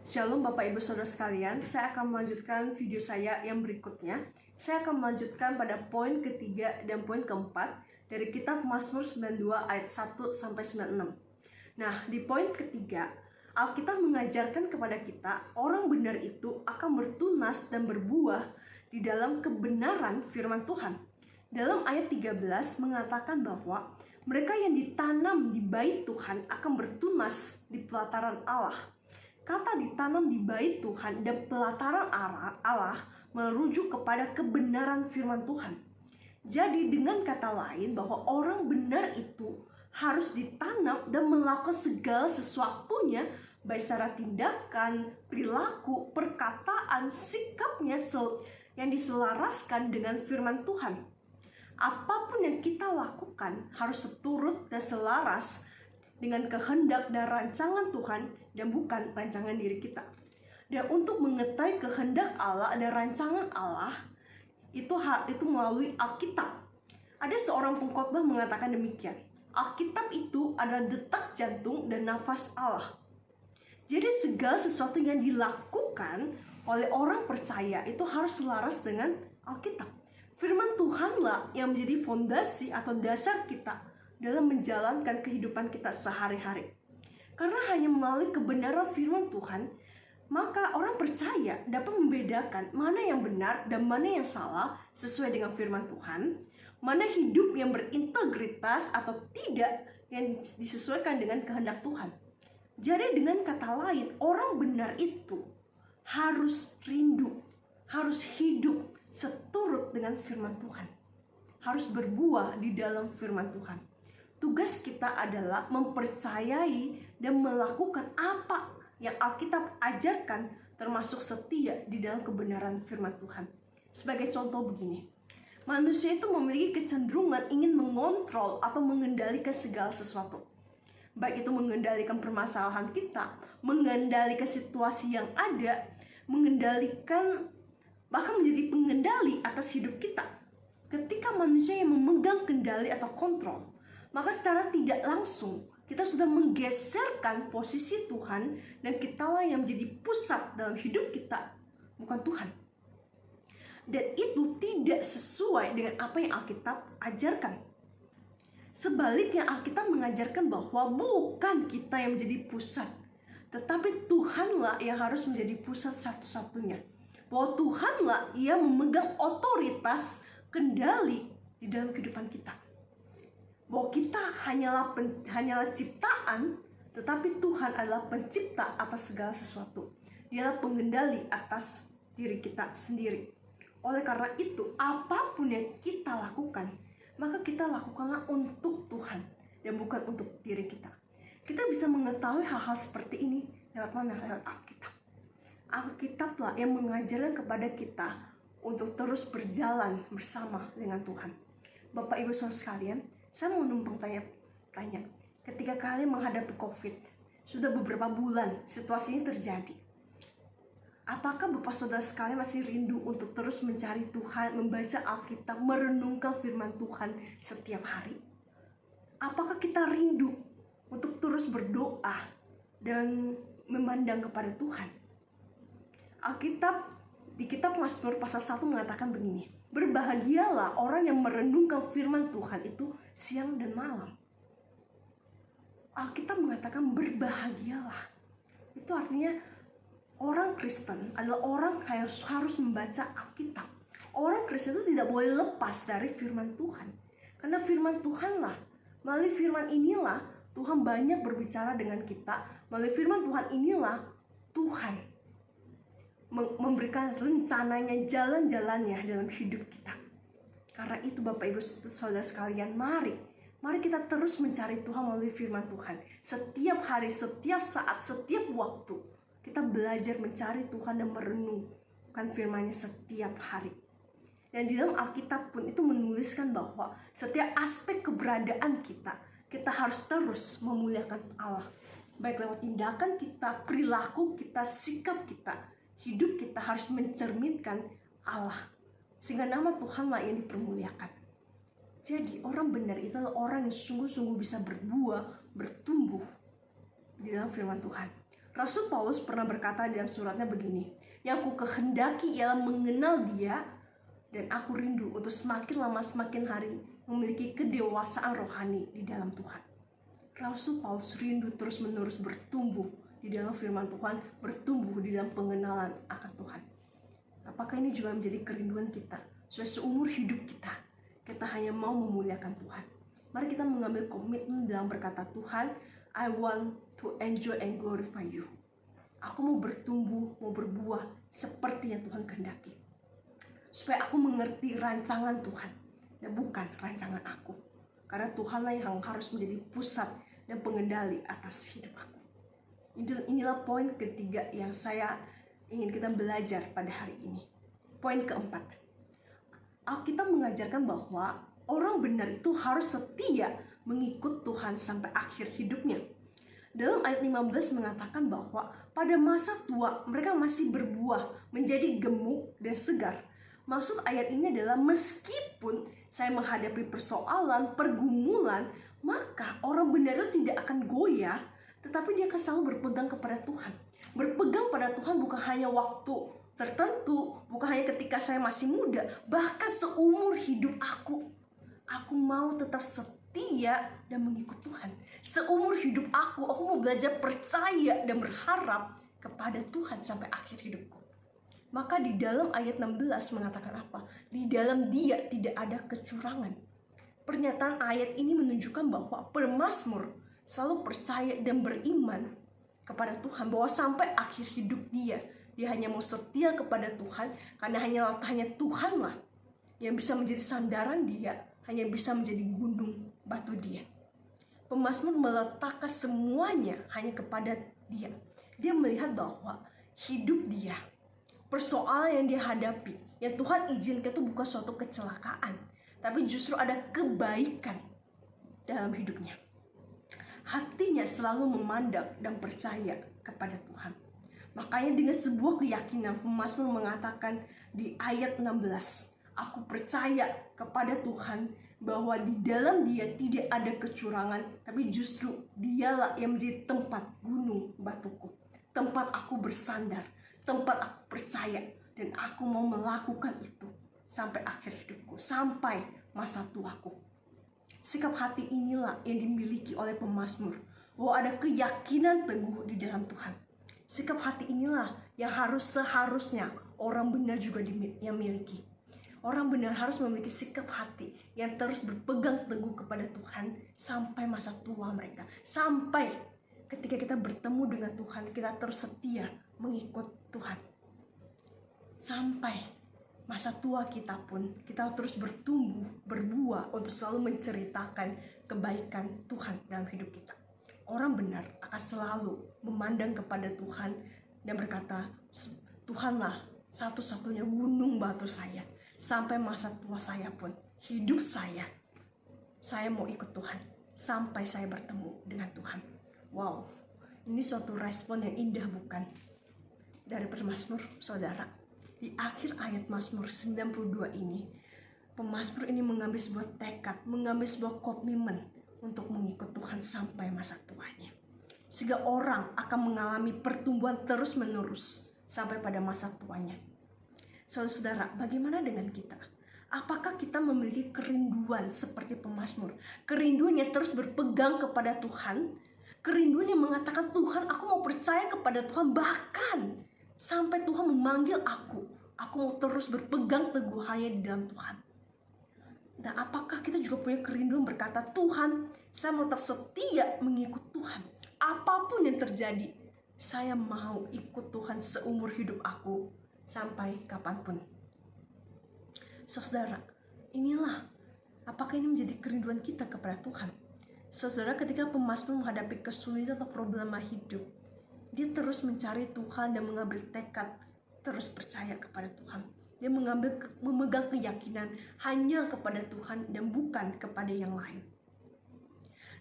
Shalom Bapak Ibu Saudara sekalian, saya akan melanjutkan video saya yang berikutnya. Saya akan melanjutkan pada poin ketiga dan poin keempat dari kitab Mazmur 92 ayat 1-96. Nah, di poin ketiga, Alkitab mengajarkan kepada kita, orang benar itu akan bertunas dan berbuah di dalam kebenaran firman Tuhan. Dalam ayat 13 mengatakan bahwa mereka yang ditanam di bait Tuhan akan bertunas di pelataran Allah. Kata ditanam di bait Tuhan dan pelataran Allah merujuk kepada kebenaran firman Tuhan. Jadi dengan kata lain bahwa orang benar itu harus ditanam dan melakukan segala sesuatunya, baik secara tindakan, perilaku, perkataan, sikapnya yang diselaraskan dengan firman Tuhan. Apapun yang kita lakukan harus seturut dan selaras dengan kehendak dan rancangan Tuhan dan bukan rancangan diri kita. Dan untuk mengetahui kehendak Allah dan rancangan Allah itu melalui Alkitab. Ada seorang pengkhotbah mengatakan demikian. Alkitab itu adalah detak jantung dan nafas Allah. Jadi segala sesuatu yang dilakukan oleh orang percaya itu harus selaras dengan Alkitab. Firman Tuhanlah yang menjadi fondasi atau dasar kita dalam menjalankan kehidupan kita sehari-hari. Karena hanya melalui kebenaran firman Tuhan, maka orang percaya dapat membedakan mana yang benar dan mana yang salah sesuai dengan firman Tuhan, mana hidup yang berintegritas atau tidak yang disesuaikan dengan kehendak Tuhan. Jadi dengan kata lain, orang benar itu harus rindu, harus hidup seturut dengan firman Tuhan, harus berbuah di dalam firman Tuhan. Tugas kita adalah mempercayai dan melakukan apa yang Alkitab ajarkan, termasuk setia di dalam kebenaran firman Tuhan. Sebagai contoh begini, manusia itu memiliki kecenderungan ingin mengontrol atau mengendalikan segala sesuatu. Baik itu mengendalikan permasalahan kita, mengendalikan situasi yang ada, mengendalikan, bahkan menjadi pengendali atas hidup kita. Ketika manusia yang memegang kendali atau kontrol, maka secara tidak langsung kita sudah menggeserkan posisi Tuhan dan kitalah yang menjadi pusat dalam hidup kita, bukan Tuhan. Dan itu tidak sesuai dengan apa yang Alkitab ajarkan. Sebaliknya Alkitab mengajarkan bahwa bukan kita yang menjadi pusat, tetapi Tuhanlah yang harus menjadi pusat satu-satunya. Bahwa Tuhanlah yang memegang otoritas kendali di dalam kehidupan kita. Bahwa kita hanyalah ciptaan, tetapi Tuhan adalah pencipta atas segala sesuatu. Dialah pengendali atas diri kita sendiri. Oleh karena itu, apapun yang kita lakukan, maka kita lakukanlah untuk Tuhan dan bukan untuk diri kita. Kita bisa mengetahui hal-hal seperti ini lewat mana? Lewat Alkitab. Alkitablah yang mengajarkan kepada kita untuk terus berjalan bersama dengan Tuhan. Bapak Ibu Saudara sekalian, saya mau numpang tanya, ketika kalian menghadapi COVID, sudah beberapa bulan situasi ini terjadi. Apakah Bapak Saudara sekalian masih rindu untuk terus mencari Tuhan, membaca Alkitab, merenungkan firman Tuhan setiap hari? Apakah kita rindu untuk terus berdoa dan memandang kepada Tuhan? Alkitab di kitab Mazmur pasal 1 mengatakan begini, berbahagialah orang yang merenungkan firman Tuhan itu siang dan malam. Alkitab mengatakan berbahagialah. Itu artinya orang Kristen adalah orang yang harus membaca Alkitab. Orang Kristen itu tidak boleh lepas dari firman Tuhan. Karena firman Tuhanlah, melalui firman inilah Tuhan banyak berbicara dengan kita. Melalui firman Tuhan inilah Tuhan memberikan rencananya, jalan-jalannya dalam hidup kita. Karena itu Bapak Ibu Saudara sekalian, mari kita terus mencari Tuhan melalui firman Tuhan. Setiap hari, setiap saat, setiap waktu kita belajar mencari Tuhan dan merenungkan firman-Nya setiap hari. Dan di dalam Alkitab pun itu menuliskan bahwa setiap aspek keberadaan kita harus terus memuliakan Allah. Baik lewat tindakan kita, perilaku kita, sikap kita, hidup kita harus mencerminkan Allah, sehingga nama Tuhanlah yang dipermuliakan. Jadi orang benar itu adalah orang yang sungguh-sungguh bisa berbuah, bertumbuh di dalam firman Tuhan. Rasul Paulus pernah berkata dalam suratnya begini, "Yang ku kehendaki ialah mengenal Dia, dan aku rindu untuk semakin lama semakin hari memiliki kedewasaan rohani di dalam Tuhan." Rasul Paulus rindu terus-menerus bertumbuh di dalam firman Tuhan, bertumbuh di dalam pengenalan akan Tuhan. Apakah ini juga menjadi kerinduan kita? Seumur hidup kita hanya mau memuliakan Tuhan. Mari kita mengambil komitmen dalam berkata, "Tuhan, I want to enjoy and glorify you." Aku mau bertumbuh, mau berbuah seperti yang Tuhan kehendaki. Supaya aku mengerti rancangan Tuhan dan bukan rancangan aku. Karena Tuhanlah yang harus menjadi pusat dan pengendali atas hidup aku. Inilah poin ketiga yang saya ingin kita belajar pada hari ini. Poin keempat, Alkitab mengajarkan bahwa orang benar itu harus setia mengikut Tuhan sampai akhir hidupnya. Dalam ayat 15 mengatakan bahwa pada masa tua mereka masih berbuah, menjadi gemuk dan segar. Maksud ayat ini adalah meskipun saya menghadapi persoalan, pergumulan, maka orang benar itu tidak akan goyah, tetapi dia akan selalu berpegang kepada Tuhan. Berpegang pada Tuhan bukan hanya waktu tertentu, bukan hanya ketika saya masih muda, bahkan seumur hidup aku. Aku mau tetap setia dan mengikut Tuhan. Seumur hidup aku mau belajar percaya dan berharap kepada Tuhan sampai akhir hidupku. Maka di dalam ayat 16 mengatakan apa? Di dalam Dia tidak ada kecurangan. Pernyataan ayat ini menunjukkan bahwa pemazmur selalu percaya dan beriman kepada Tuhan, bahwa sampai akhir hidup dia hanya mau setia kepada Tuhan, karena hanya Tuhanlah yang bisa menjadi sandaran dia, hanya bisa menjadi gunung batu dia. Pemazmur meletakkan semuanya hanya kepada Dia. Dia melihat bahwa hidup dia, persoalan yang dia hadapi, yang Tuhan izinkan itu bukan suatu kecelakaan, tapi justru ada kebaikan dalam hidupnya. Hatinya selalu memandang dan percaya kepada Tuhan. Makanya dengan sebuah keyakinan pemazmur mengatakan di ayat 16, "Aku percaya kepada Tuhan bahwa di dalam Dia tidak ada kecurangan, tapi justru Dialah yang menjadi tempat gunung batuku, tempat aku bersandar, tempat aku percaya, dan aku mau melakukan itu sampai akhir hidupku, sampai masa tuaku." Sikap hati inilah yang dimiliki oleh pemazmur, bahwa ada keyakinan teguh di dalam Tuhan. Sikap hati inilah yang seharusnya orang benar juga yang miliki. Orang benar harus memiliki sikap hati yang terus berpegang teguh kepada Tuhan sampai masa tua mereka. Sampai ketika kita bertemu dengan Tuhan, kita terus setia mengikut Tuhan. Sampai masa tua kita pun, kita terus bertumbuh, berbuah untuk selalu menceritakan kebaikan Tuhan dalam hidup kita. Orang benar akan selalu memandang kepada Tuhan dan berkata, "Tuhanlah satu-satunya gunung batu saya. Sampai masa tua saya pun, hidup saya mau ikut Tuhan sampai saya bertemu dengan Tuhan." Wow, ini suatu respon yang indah bukan? Dari pemazmur, saudara. Di akhir ayat Mazmur 92 ini, pemazmur ini mengambil sebuah tekad, mengambil sebuah komitmen untuk mengikut Tuhan sampai masa tuanya. Sehingga orang akan mengalami pertumbuhan terus-menerus sampai pada masa tuanya. Saudara, bagaimana dengan kita? Apakah kita memiliki kerinduan seperti pemazmur? Kerinduan yang terus berpegang kepada Tuhan, kerinduan yang mengatakan, "Tuhan, aku mau percaya kepada Tuhan, bahkan sampai Tuhan memanggil aku mau terus berpegang teguh hanya di dalam Tuhan." Dan apakah kita juga punya kerinduan berkata, "Tuhan, saya mau tetap setia mengikut Tuhan. Apapun yang terjadi, saya mau ikut Tuhan seumur hidup aku sampai kapanpun." Saudara, inilah apakah ini menjadi kerinduan kita kepada Tuhan. Saudara, ketika pemazmur menghadapi kesulitan atau problema hidup, dia terus mencari Tuhan dan mengambil tekad terus percaya kepada Tuhan. Dia memegang keyakinan hanya kepada Tuhan dan bukan kepada yang lain.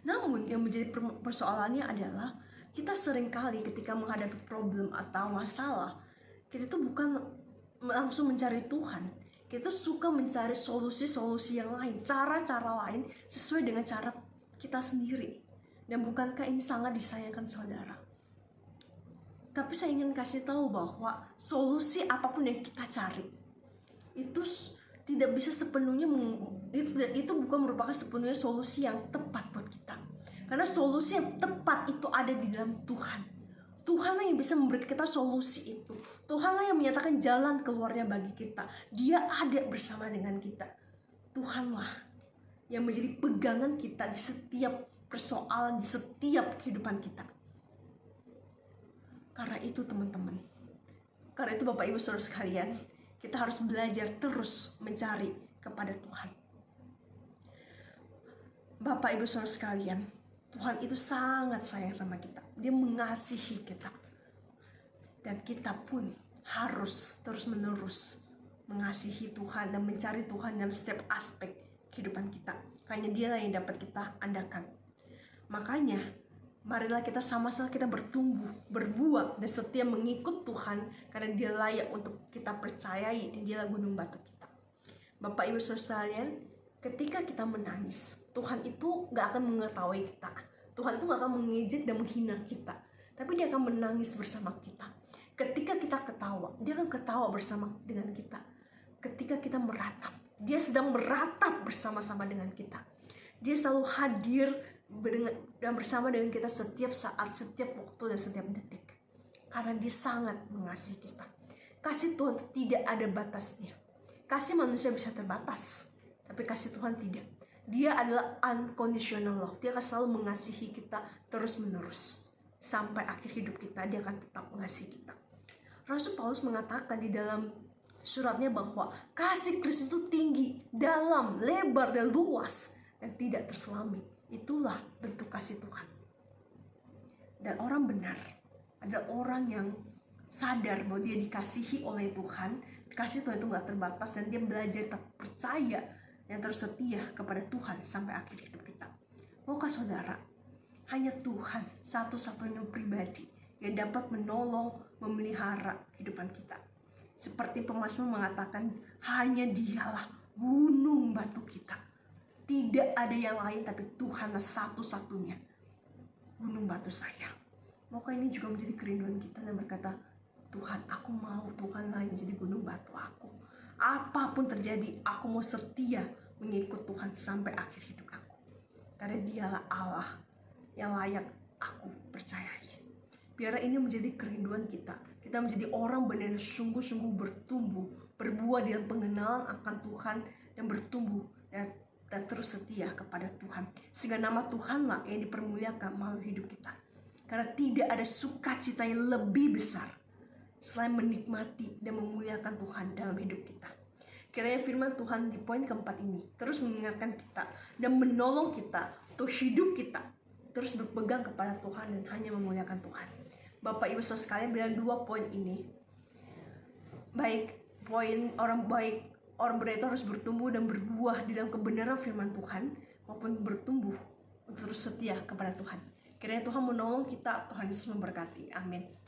Namun yang menjadi persoalannya adalah kita seringkali ketika menghadapi problem atau masalah, kita itu bukan langsung mencari Tuhan. Kita suka mencari solusi-solusi yang lain, cara-cara lain sesuai dengan cara kita sendiri. Dan bukankah ini sangat disayangkan, saudara? Tapi saya ingin kasih tahu bahwa solusi apapun yang kita cari itu tidak bisa sepenuhnya itu bukan merupakan sepenuhnya solusi yang tepat buat kita. Karena solusi yang tepat itu ada di dalam Tuhan. Tuhanlah yang bisa memberi kita solusi itu. Tuhanlah yang menyatakan jalan keluarnya bagi kita. Dia ada bersama dengan kita. Tuhanlah yang menjadi pegangan kita di setiap persoalan, di setiap kehidupan kita. Karena itu teman-teman, karena itu Bapak Ibu Saudara sekalian, kita harus belajar terus mencari kepada Tuhan. Bapak Ibu Saudara sekalian, Tuhan itu sangat sayang sama kita. Dia mengasihi kita. Dan kita pun harus terus-menerus mengasihi Tuhan dan mencari Tuhan dalam setiap aspek kehidupan kita. Hanya Dialah yang dapat kita andalkan. Makanya, marilah kita sama-sama kita bertumbuh, berbuah, dan setia mengikut Tuhan karena Dia layak untuk kita percayai dan Dialah gunung batu kita. Bapak Ibu Saudara sekalian, ketika kita menangis, Tuhan itu gak akan mengetahui kita. Tuhan itu gak akan mengejek dan menghina kita, tapi Dia akan menangis bersama kita. Ketika kita ketawa, Dia akan ketawa bersama dengan kita. Ketika kita meratap, Dia sedang meratap bersama-sama dengan kita. Dia selalu hadir dan bersama dengan kita setiap saat, setiap waktu, dan setiap detik. Karena Dia sangat mengasihi kita. Kasih Tuhan itu tidak ada batasnya. Kasih manusia bisa terbatas, tapi kasih Tuhan tidak. Dia adalah unconditional love. Dia akan selalu mengasihi kita terus-menerus. Sampai akhir hidup kita, Dia akan tetap mengasihi kita. Rasul Paulus mengatakan di dalam suratnya bahwa kasih Kristus itu tinggi, dalam, lebar, dan luas, dan tidak terselami. Itulah bentuk kasih Tuhan. Dan orang benar adalah orang yang sadar bahwa dia dikasihi oleh Tuhan. Kasih Tuhan itu gak terbatas, dan dia belajar tetap percaya dan terus setia kepada Tuhan sampai akhir hidup kita. Maukah saudara, hanya Tuhan satu-satunya pribadi yang dapat menolong, memelihara kehidupan kita. Seperti pemazmur mengatakan, hanya Dialah gunung batu kita. Tidak ada yang lain, tapi Tuhanlah satu-satunya gunung batu saya. Maukah ini juga menjadi kerinduan kita dan berkata, Tuhan, aku mau Tuhan lain jadi gunung batu aku. Apapun terjadi, aku mau setia mengikut Tuhan sampai akhir hidup aku. Karena Dialah Allah yang layak aku percayai. Biar ini menjadi kerinduan kita. Kita menjadi orang benar sungguh-sungguh bertumbuh, berbuah dalam pengenalan akan Tuhan, dan bertumbuh dan terus setia kepada Tuhan. Sehingga nama Tuhanlah yang dipermuliakan melalui hidup kita. Karena tidak ada sukacita yang lebih besar selain menikmati dan memuliakan Tuhan dalam hidup kita. Kiranya firman Tuhan di poin keempat ini terus mengingatkan kita dan menolong kita untuk hidup kita terus berpegang kepada Tuhan dan hanya memuliakan Tuhan. Bapak Ibu Saudara sekalian, bila dua poin ini, baik poin orang benar itu harus bertumbuh dan berbuah di dalam kebenaran firman Tuhan, maupun bertumbuh untuk terus setia kepada Tuhan. Kiranya Tuhan menolong kita, Tuhan Yesus memberkati. Amin.